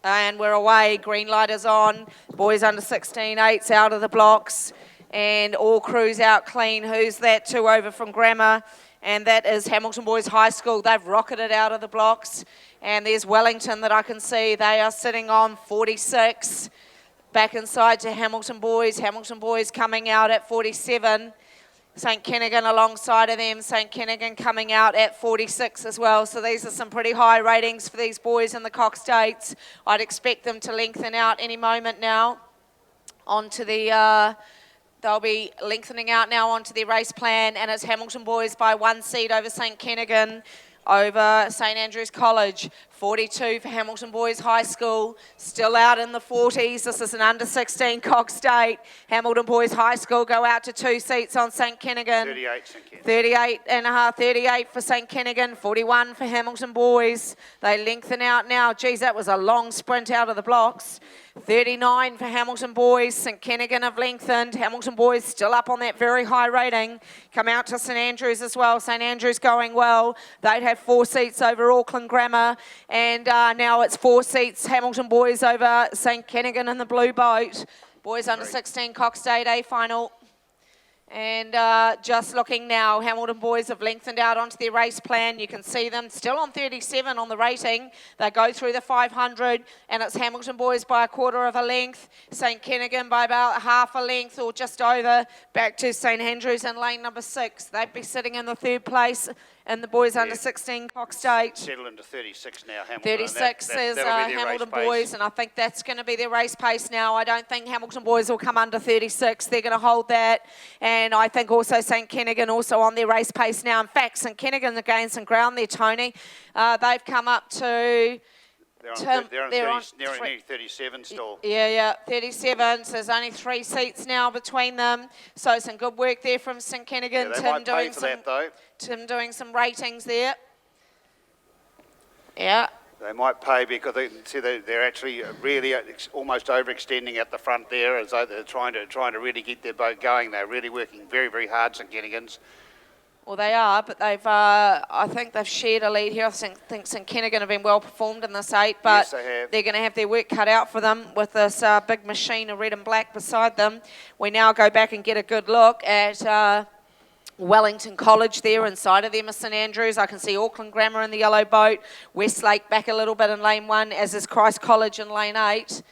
And we're away. Green light is on. Boys under 16, 8s out of the blocks. And all crews out clean. Who's that? 2 over from Grammar. And that is Hamilton Boys High School. They've rocketed out of the blocks. And there's Wellington that I can see. They are sitting on 46. Back inside to Hamilton Boys. Hamilton Boys coming out at 47. St Kennigan alongside of them. St Kennigan coming out at 46 as well. So these are some pretty high ratings for these boys in the Cox States. I'd expect them to lengthen out any moment now onto the... They'll be lengthening out now onto their race plan, and it's Hamilton Boys by 1 seed over St Kennigan, over St Andrews College. 42 for Hamilton Boys High School, still out in the 40s. This is an under 16 Cox State. Hamilton Boys High School go out to 2 seats on St Kennigan. 38 St Kennigan. 38 and a half, 38 for St Kennigan, 41 for Hamilton Boys. They lengthen out now. Geez, that was a long sprint out of the blocks. 39 for Hamilton Boys. St Kennigan have lengthened. Hamilton Boys still up on that very high rating. Come out to St Andrews as well. St Andrews going well. They'd have 4 seats over Auckland Grammar. And now it's 4 seats, Hamilton Boys over St Kennigan in the blue boat. Boys under 16 Cox State A final. And just looking now, Hamilton Boys have lengthened out onto their race plan. You can see them still on 37 on the rating. They go through the 500, and it's Hamilton Boys by 1/4 of a length. St Kennigan by about half a length or just over. Back to St Andrews in lane number 6. They'd be sitting in the 3rd place in the boys under 16 Cox State. Settle into 36 now, Hamilton. 36 is Hamilton Boys, and I think that's going to be their race pace now. I don't think Hamilton Boys will come under 36. They're going to hold that. And I think also St Kennigan also on their race pace now. In fact, St Kennigan are gaining some ground there, Tony. They've come up to... They're on 37 still. Yeah, 37. So there's only 3 seats now between them. So some good work there from St Kennigan. Yeah, they might pay for that, though. Tim doing some ratings there. Yeah. They might pay because they're actually really almost overextending at the front there, as though they're trying to really get their boat going. They're really working very, very hard, St Kennigans. Well, they are, but they've. I think they've shared a lead here. I think St Kennigan have been well performed in this 8, but yes, they have. They're going to have their work cut out for them with this big machine of red and black beside them. We now go back and get a good look at Wellington College there. Inside of them is St Andrews. I can see Auckland Grammar in the yellow boat. Westlake back a little bit in lane 1, as is Christ College in lane 8.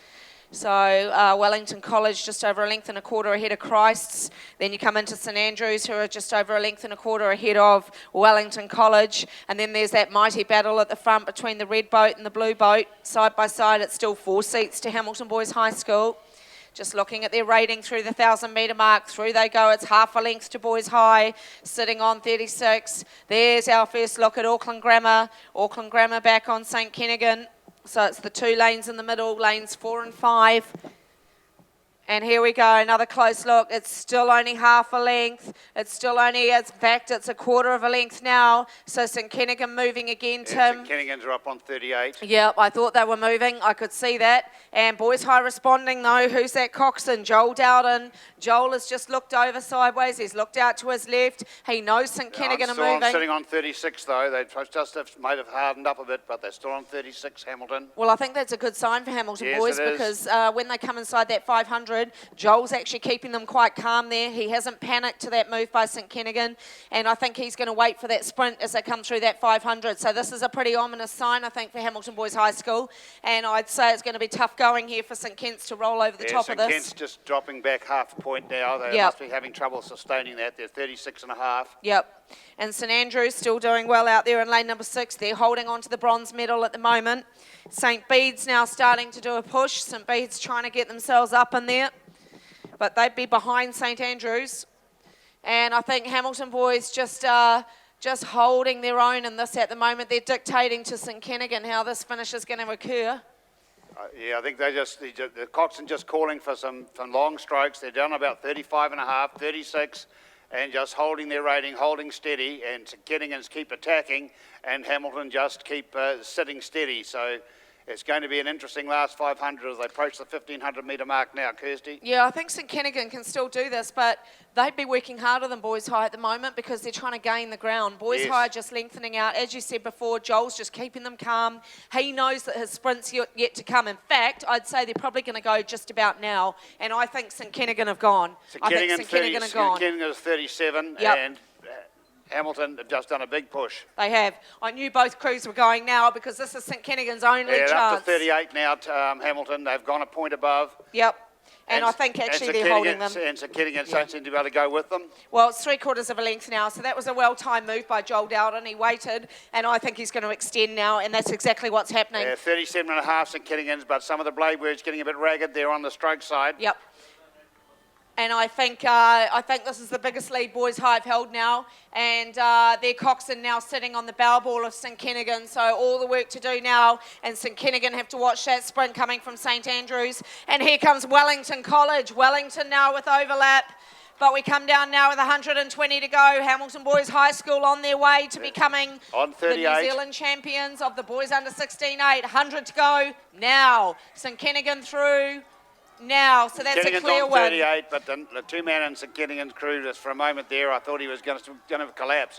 So Wellington College just over a length and a quarter ahead of Christ's. Then you come into St Andrews, who are just over a length and a quarter ahead of Wellington College. And then there's that mighty battle at the front between the red boat and the blue boat. Side by side, it's still 4 seats to Hamilton Boys High School. Just looking at their rating through the 1,000-metre mark. Through they go. It's half a length to Boys High, sitting on 36. There's our first look at Auckland Grammar. Auckland Grammar back on St Kennigan. So it's the 2 lanes in the middle, lanes 4 and 5. And here we go, another close look. It's still only half a length. It's still only, in fact, it's a 1/4 of a length now. So St Kennigan moving again, Tim. Yeah, St Kennigans are up on 38. Yep, I thought they were moving. I could see that. And Boys High responding, though. Who's that coxswain? Joel Dowden. Joel has just looked over sideways. He's looked out to his left. He knows St Kennigan are moving. Sitting on 36, though. They just might have hardened up a bit, but they're still on 36, Hamilton. Well, I think that's a good sign for Hamilton Yes, Boys, it is. because when they come inside that 500, Joel's actually keeping them quite calm there. He hasn't panicked to that move by St Kennigan, and I think he's going to wait for that sprint as they come through that 500. So this is a pretty ominous sign, I think, for Hamilton Boys High School, and I'd say it's going to be tough going here for St Kent's to roll over the top of this. St Kent's just dropping back half a point now. They must be having trouble sustaining that. They're 36 and a half. Yep. And St Andrews still doing well out there in lane number 6. They're holding on to the bronze medal at the moment. St Bede's now starting to do a push. St Bede's trying to get themselves up in there, but they'd be behind St Andrews. And I think Hamilton Boys just holding their own in this at the moment. They're dictating to St Kennigan how this finish is going to occur. Yeah, I think the coxswain just calling for some long strokes. They're down about 35 and a half, 36, and just holding their rating, holding steady, and St Kennigan's keep attacking, and Hamilton just keep sitting steady. So it's going to be an interesting last 500 as they approach the 1,500 metre mark now, Kirsty. Yeah, I think St Kennigan can still do this, but they'd be working harder than Boys High at the moment because they're trying to gain the ground. Boys Yes. High are just lengthening out. As you said before, Joel's just keeping them calm. He knows that his sprint's yet to come. In fact, I'd say they're probably going to go just about now, and I think St Kennigan have gone. I think St Kennigan have gone. St Kennigan is 37, Yep. and Hamilton have just done a big push. They have. I knew both crews were going now because this is St Kennigan's only They're chance. up to 38 now, Hamilton. They've gone a point above. Yep. And I think actually they're holding them. And St Kennigan don't seem to be able to go with them. Well, it's 3/4 of a length now, so that was a well-timed move by Joel Dowden. He waited, and I think he's going to extend now, and that's exactly what's happening. 37 and a half St Kennigan's, but some of the Bladebirds getting a bit ragged. They're on the stroke side. Yep. And I think this is the biggest lead Boys High have held now, and their coxswain now sitting on the bow ball of St Kennigan. So all the work to do now, and St Kennigan have to watch that sprint coming from St Andrews. And here comes Wellington College. Wellington now with overlap. But we come down now with 120 to go. Hamilton Boys High School on their way to becoming on 38. The New Zealand champions of the boys under 16-8. 100 to go now. St Kennigan through. Now, so that's a clear on win. 38, but the two-man in St Kennigan's crew, just for a moment there, I thought he was going to collapse.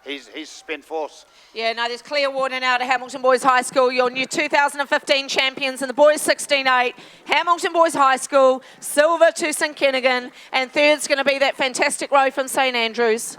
He's spent force. Yeah, no, there's clear warning now to Hamilton Boys High School. Your new 2015 champions in the boys 16-8. Hamilton Boys High School, silver to St Kennigan, and third's going to be that fantastic row from St Andrews.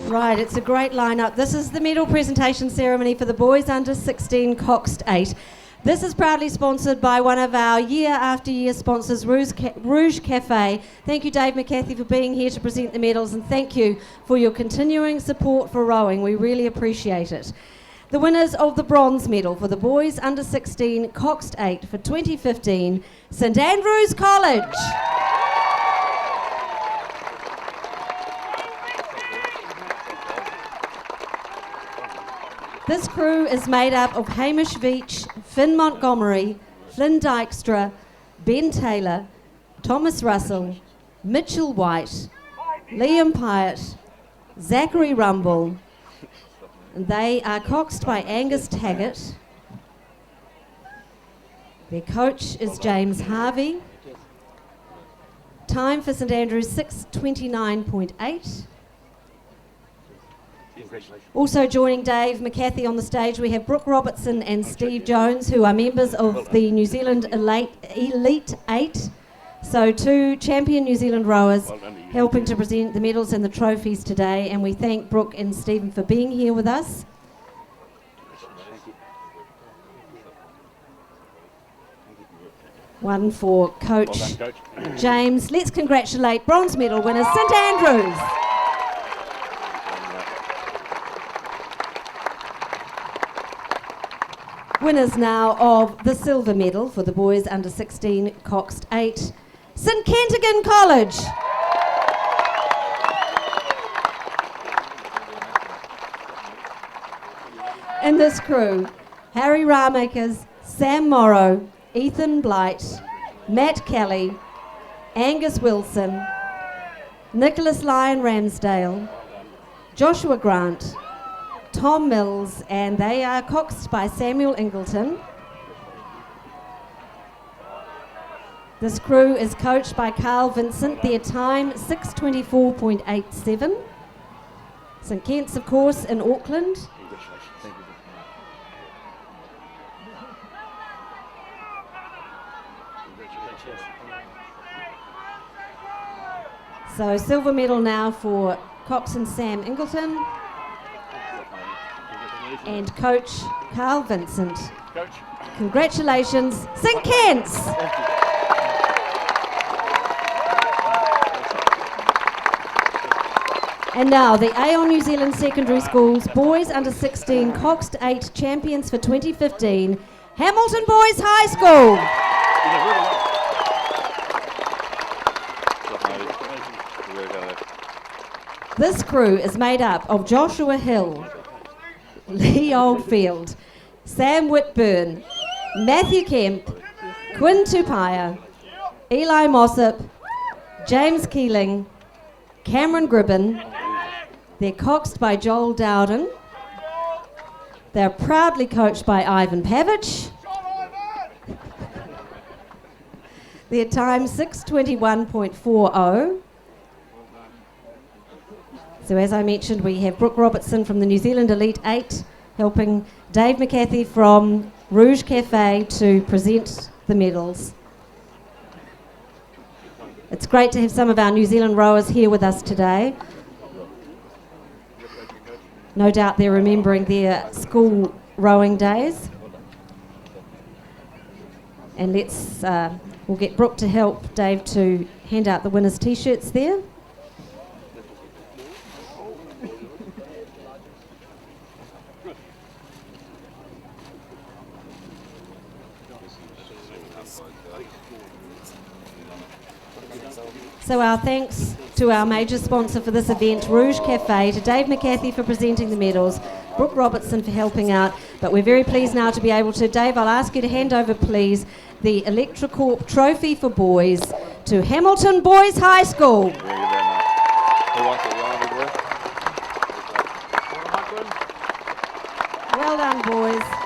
Right, it's a great lineup. This is the medal presentation ceremony for the boys under 16 Coxed 8. This is proudly sponsored by one of our year after year sponsors, Rouge Cafe. Thank you, Dave McCarthy, for being here to present the medals, and thank you for your continuing support for rowing. We really appreciate it. The winners of the bronze medal for the boys under 16 Coxed 8 for 2015, St Andrews College. This crew is made up of Hamish Veach, Finn Montgomery, Flynn Dykstra, Ben Taylor, Thomas Russell, Mitchell White, Liam Pyatt, Zachary Rumble, and they are coxed by Angus Taggart. Their coach is James Harvey. Time for St Andrews, 6:29.8. Also joining Dave McCarthy on the stage, we have Brooke Robertson and Steve Jones, who are members of the New Zealand Elite 8. So 2 champion New Zealand rowers helping to present the medals and the trophies today. And we thank Brooke and Stephen for being here with us. One for Coach James. Let's congratulate bronze medal winners, St Andrews. Winners now of the silver medal for the boys under 16 Coxed 8, St Kennigan College. In this crew, Harry Ramakers, Sam Morrow, Ethan Blight, Matt Kelly, Angus Wilson, Nicholas Lyon Ramsdale, Joshua Grant, Tom Mills, and they are coxed by Samuel Ingleton. This crew is coached by Carl Vincent. Their time, 6:24.87. St Kent's, of course, in Auckland. So silver medal now for coxswain Sam Ingleton and coach Carl Vincent. Coach. Congratulations, St Kent's! And now the Aon New Zealand Secondary Schools Boys Under 16 Coxed 8 champions for 2015, Hamilton Boys High School. This crew is made up of Joshua Hill, Lee Oldfield, Sam Whitburn, Matthew Kemp, Quinn Tupaya, Eli Mossop, James Keeling, Cameron Gribben. They're coxed by Joel Dowden. They're proudly coached by Ivan Pavich. Their time 6:21.40. So as I mentioned, we have Brooke Robertson from the New Zealand Elite 8 helping Dave McCarthy from Rouge Cafe to present the medals. It's great to have some of our New Zealand rowers here with us today. No doubt they're remembering their school rowing days. And we'll get Brooke to help Dave to hand out the winners' t-shirts there. So our thanks to our major sponsor for this event, Rouge Cafe, to Dave McCarthy for presenting the medals, Brooke Robertson for helping out, but we're very pleased now to be able to, Dave, I'll ask you to hand over, please, the Electrocorp Trophy for Boys to Hamilton Boys High School. Well done, boys.